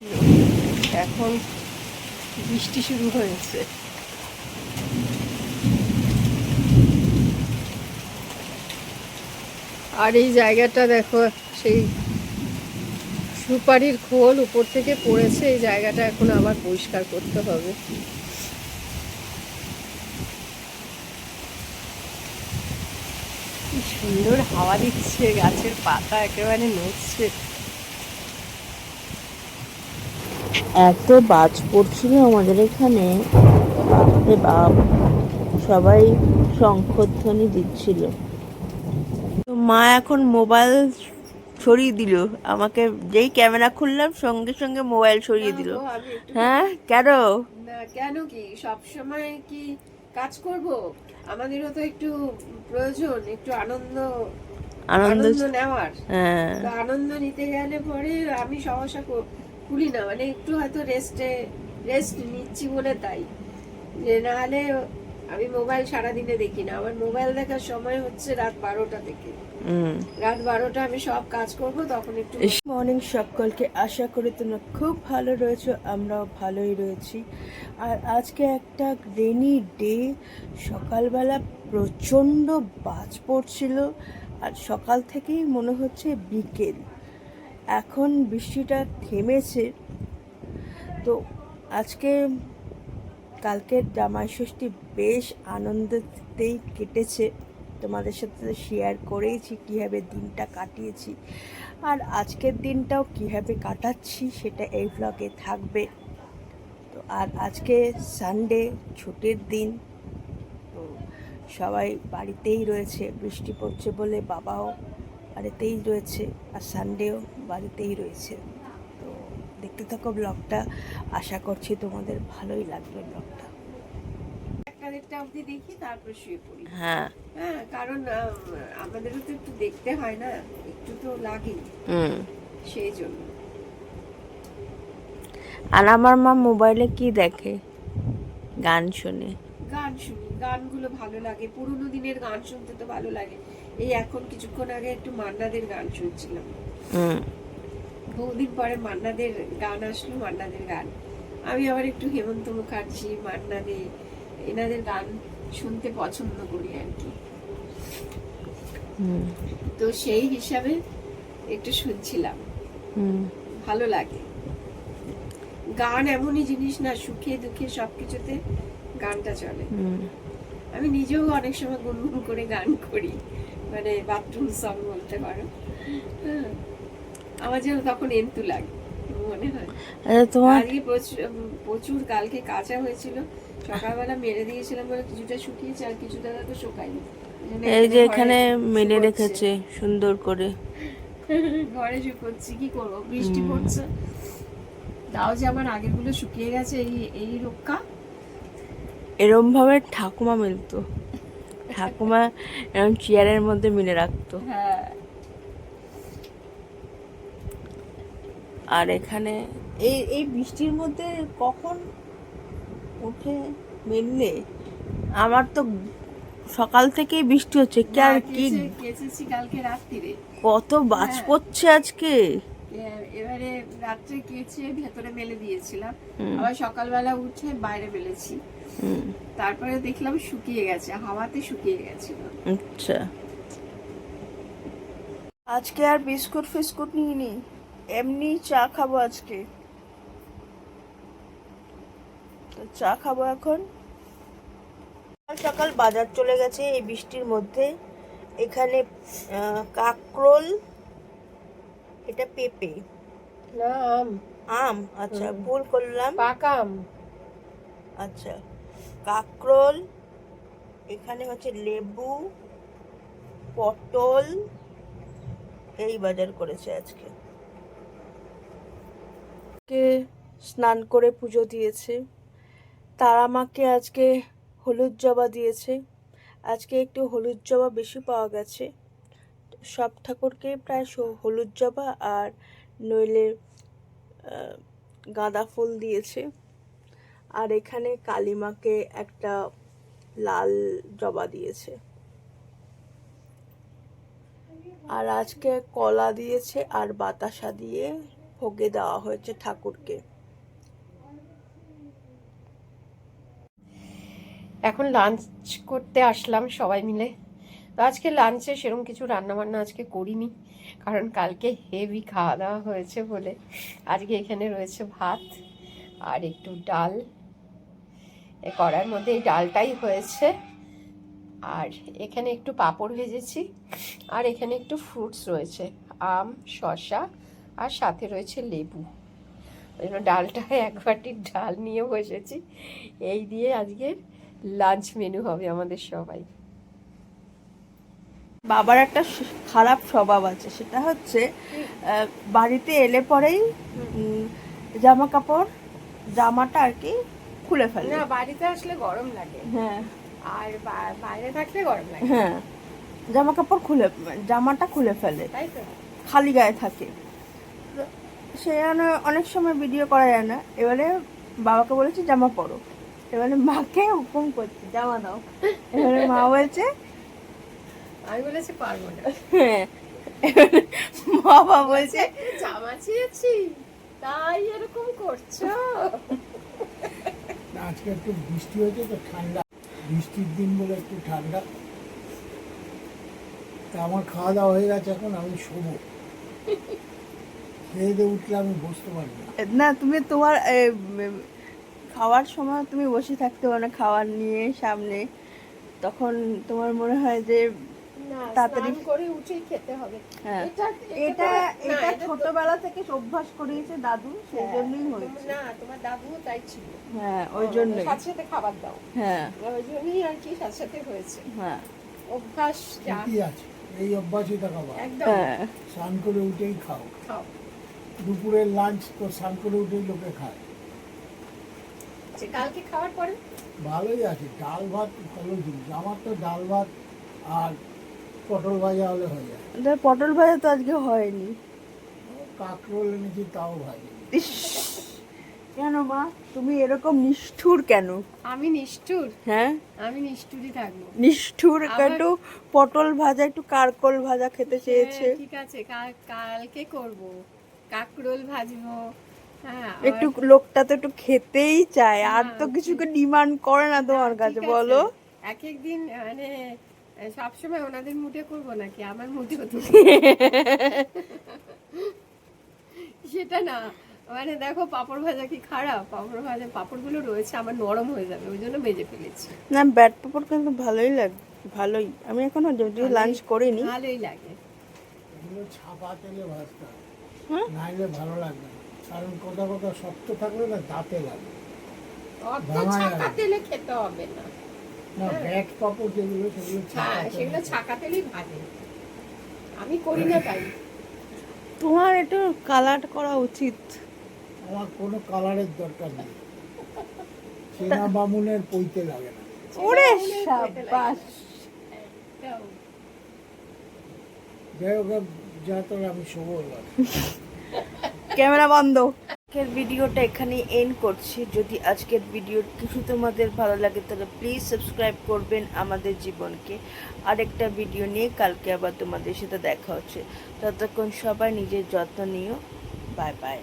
এখন বৃষ্টি শুরু হয়েছে। আর এই জায়গাটা দেখো, সেই সুপারির খোল উপর থেকে পড়েছে। এই জায়গাটা এখন আবার পরিষ্কার করতে হবে। কি সুন্দর হাওয়া দিচ্ছে, গাছের পাতা একেবারে নড়ছে। এত বাজ পড়ছিল আমাদের এখানে, বাপরে বাপ, সবাই শঙ্খধ্বনি দিচ্ছিল। তো মা এখন মোবাইল সরিয়ে দিল আমাকে, যেই ক্যামেরা খুললাম সঙ্গে সঙ্গে মোবাইল সরিয়ে দিল। হ্যাঁ, কেন? না কেন, কি সব সময় কি কাজ করব? আমাদেরও তো একটু প্রয়োজন, একটু আনন্দ আনন্দ। নেওয়ার। হ্যাঁ, তো আনন্দ নিতে গেলে পরে আমি সহসা খুলি না, মানে একটু হয়তো রেস্ট নিচ্ছি বলে তাই। যে নাহলে আমি মোবাইল সারাদিনে দেখি না। আমার মোবাইল দেখার সময় হচ্ছে রাত 12টা থেকে। রাত 12টা আমি সব কাজ করব, তখন একটু। মর্নিং সকলকে, আশা করি তোমরা খুব ভালো রয়েছো, আমরাও ভালোই রয়েছি। আর আজকে একটা রেনি ডে, সকালবেলা প্রচণ্ড বাজ পড়ছিল, আর সকাল থেকেই মনে হচ্ছে বিকেল। এখন বৃষ্টিটা থেমেছে। তো আজকে, কালকের জামাই ষষ্ঠী বেশ আনন্দতেই কেটেছে। তোমাদের সাথে শেয়ার করেইছি কীভাবে দিনটা কাটিয়েছি, আর আজকের দিনটাও কীভাবে কাটাচ্ছি সেটা এই ব্লগে থাকবে। তো আর আজকে সানডে, ছুটির দিন। তো সবাই বাড়িতেই রয়েছে, বৃষ্টি পড়ছে বলে বাবাও বাড়িতেই রয়েছে, আর সানডেও বাড়িতেই রয়েছে। তো দেখতে থাকো ব্লগটা, আশা করছি তোমাদের ভালোই লাগবে ব্লগটা। একটা দেড়টা অবধি দেখি, তারপর শুয়ে পড়ি। হ্যাঁ, হ্যাঁ, কারণ আমাদেরও তো একটু দেখতে হয় না, একটু তো লাগে, সেই জন্য। আর আমার মা মোবাইলে কি দেখে? গান শোনে। গান শুনি, গানগুলো ভালো লাগে, পুরোনো দিনের গান শুনতে তো ভালো লাগে। এই এখন কিছুক্ষণ আগে একটু মান্নাদের গান শুনছিলাম। বহুদিন পরে মান্নাদের গান আসলো, মান্নাদের গান। আমি আবার একটু হেমন্ত মুখার্জি, মান্না দে, এনাদের গান শুনতে পছন্দ করি আর কি। তো সেই হিসাবে একটু শুনছিলাম, ভালো লাগে। গান এমনই জিনিস না, সুখে দুঃখে সবকিছুতে গানটা চলে। আমি নিজেও অনেক সময় গুনগুন করে গান করি, মানে বাথরুম সং বলতে পারো। হ্যাঁ, আমার যেন তখন এন্টু লাগে মনে হয়। আজকে প্রচুর কালকে কাঁচা হয়েছিল, সকালবেলা মেরে দিয়েছিলাম বলে কিছুটা শুকিয়েছে, আর কিছুটা তো শুকায়নি। এই যে এখানে মেলে রেখেছে সুন্দর করে। ঘরে শুকোচ্ছি, কি করবো, বৃষ্টি পড়ছে। তাও যে আমার আগের গুলো শুকিয়ে গেছে, এই রক্ষা। এরম ভাবে ঠাকুমা মিলতো, ঠাকুমা এরম চেয়ারের মধ্যে মিলে রাখতো। হ্যাঁ, আর এখানে এই এই বৃষ্টির মধ্যে কখন উঠে মেললে? আমার তো সকাল থেকেই বৃষ্টি হচ্ছে, কি আর কি কেচেছি কালকে রাত্রিরে। কত বাজ পড়ছে আজকে। এবারে রাত্রে কেচে ভেতরে মেলে দিয়েছিলাম, আবার সকালবেলা উঠে বাইরে মেলেছি। তারপরে দেখলাম শুকিয়ে গেছে, হাওয়াতে শুকিয়ে গেছিল। আচ্ছা, আজকে আর বিস্কুট ফিস্কুট নিইনি, এমনি চা খাবো আজকে। তো চা খাবো এখন। সকাল বাজার চলে গেছে এই বৃষ্টির মধ্যে। এখানে কাকরোল, এটা পেঁপে না, আম। আম, আচ্ছা ভুল করলাম, পাকা আম। আচ্ছা, কাকরোল, এখানে হচ্ছে লেবু, পটল, এই বাজার করেছে আজকে। স্নান করে পুজো দিয়েছে, তারা মাকে আজকে হলুদ জবা দিয়েছে। আজকে একটু হলুদ জবা বেশি পাওয়া গেছে, সব ঠাকুরকে প্রায় হলুদ জবা আর নইলে গাঁদা ফুল দিয়েছে। আর এখানে কালী মাকে একটা লাল জবা দিয়েছে। আর আজকে কলা দিয়েছে আর বাতাসা দিয়ে ভোগে দেওয়া হয়েছে ঠাকুরকে। এখন লাঞ্চ করতে আসলাম সবাই মিলে। তো আজকে লাঞ্চে সেরকম কিছু রান্নাবান্না আজকে করিনি, কারণ কালকে হেভি খাওয়া দাওয়া হয়েছে বলে আজকে এখানে রয়েছে ভাত আর একটু ডাল। এ কড়ার মধ্যে এই ডালটাই হয়েছে, আর এখানে একটু পাঁপড় ভেজেছি, আর এখানে একটু ফ্রুটস রয়েছে, আম, শসা, আর সাথে রয়েছে লেবু। ওই জন্য ডালটায় 1 বাটির ডাল নিয়ে বসেছি। এই দিয়ে আজকে লাঞ্চ মেনু হবে আমাদের সবাই। বাবার একটা খারাপ স্বভাব আছে, সেটা হচ্ছে বাড়িতে এলে পরেই জামা কাপড় জামাটা আর কি খুলে ফেলে। না, বাড়িতে আসলে গরম লাগে, হ্যাঁ, আর বাইরে থাকলে গরম লাগে। হ্যাঁ, জামাটা খুলে ফেলে, তাই তো। খালি গায়ে থাকে। তো সে অনেক সময় ভিডিও করা যায় না। এবারে বাবাকে বলেছি জামা পরো, এবারে মাকে হুকুম করছে জামা দাও। এবারে মা বলছে, আমি বলেছি পারবো না। হ্যাঁ, এবারে বাবা বলছে জামা চেয়েছি তাই এরকম করছো। আজকে একটু বৃষ্টি হয়েছে তো ঠান্ডা, বৃষ্টির দিন বলে একটু ঠান্ডা। তা আমার খাওয়া দাওয়া হয়ে গেছে, এখন আমি শোবো। খেয়ে দিয়ে উঠলে আমি বসতে পারি না। না, তুমি তোমার খাওয়ার সময় তুমি বসে থাকতে পারো না খাবার নিয়ে সামনে, তখন তোমার মনে হয় যে না, তাড়াতাড়ি স্নান করে উঠেই খেতে হবে। হ্যাঁ, এটা এটা ছোটবেলা থেকে অভ্যাস করিয়েছে দাদু, সেই জন্যই হয়েছে। না, তোমার দাদুও তাই ছিল। হ্যাঁ, ওই জন্যই। সাথে সাথে খাবার দাও, হ্যাঁ, ওই জন্যই আর কি সাথে সাথে হয়েছে। হ্যাঁ, অভ্যাস যা, কি আছে, এই অভ্যাসই থাকা ভালো। একদম। হ্যাঁ, স্নান করে উঠেই খাও। খাও। দুপুরের লাঞ্চ তো স্নান করে উঠেই লোকে খায়। কালকে খাওয়ার পরে ভালোই আছে, ডাল ভাত ভালো জিনিস। আমার তো ডাল ভাত আর পটল ভাজা হলে হয়ে যায়। পটল ভাজা তো আজকে হয়নি। কাঁকরোল এনেছি, তাও ভাজি। ইস, কেন মা তুমি এরকম নিষ্ঠুর কেন? আমি নিষ্ঠুর? হ্যাঁ, আমি নিষ্ঠুরই থাকবো। নিষ্ঠুর একটু পটল ভাজা, একটু কারকোল ভাজা খেতে চেয়েছে। হ্যাঁ, ঠিক আছে, কালকে করব, কাকরোল ভাজবো। হ্যাঁ, একটু লোকটা তো একটু খেতেই চায়, আর তো কিছুকে ডিমান্ড করে না তোমার কাছে, বলো। এক এক দিন মানে সবসময় ওনাদের মুডে করবো নাকি আমার মুডে হতো সেটা না। মানে দেখো, পাঁপড় ভাজা কি খারাপ? পাঁপড় ভাজা, পাঁপড়গুলো রয়েছে আমার নরম হয়ে যাবে, ওই জন্য ভেজে ফেলেছি। না, ব্যাট পাপড় কিন্তু ভালোই লাগে, ভালোই। আমি এখনো যদিও লাঞ্চ করিনি। ভালোই লাগে। এগুলো ছাপা তেলে ভাজতে হয়, হ্যাঁ? নাইলে ভালো লাগবে না। কারণ কোথা কোথা শক্ত থাকলে না দাঁতে লাগে। অত ভাঙায় ছাকা লাগে। তেলে খেতে হবে না। না, ব্যাট পাপড় যেগুলো সেগুলো হ্যাঁ, ছাপা সেগুলো তেলে। ছাকা তেলেই ভাজে, আমি করি না তাই। তোমার একটু কালার করা উচিত। আমার কোনো কালারের দরকার নেই, চেনা বামুনের পইতে লাগে না। ওরে সেটা খেতে লাগে না। সাবাস। একদম। যাই হোক, যা তোর আমি শোবো এবার। ক্যামেরা বন্ধ। আজকের ভিডিওটা এখানেই এন্ড করছি। যদি আজকের ভিডিও কিছু তোমাদের ভালো লাগে তাহলে প্লিজ সাবস্ক্রাইব করবেন আমাদের জীবনকে। আরেকটা ভিডিও নিয়ে কালকে আবার তোমাদের সাথে দেখা হচ্ছে। ততক্ষণ সবাই নিজের যত্ন নিও। Bye bye.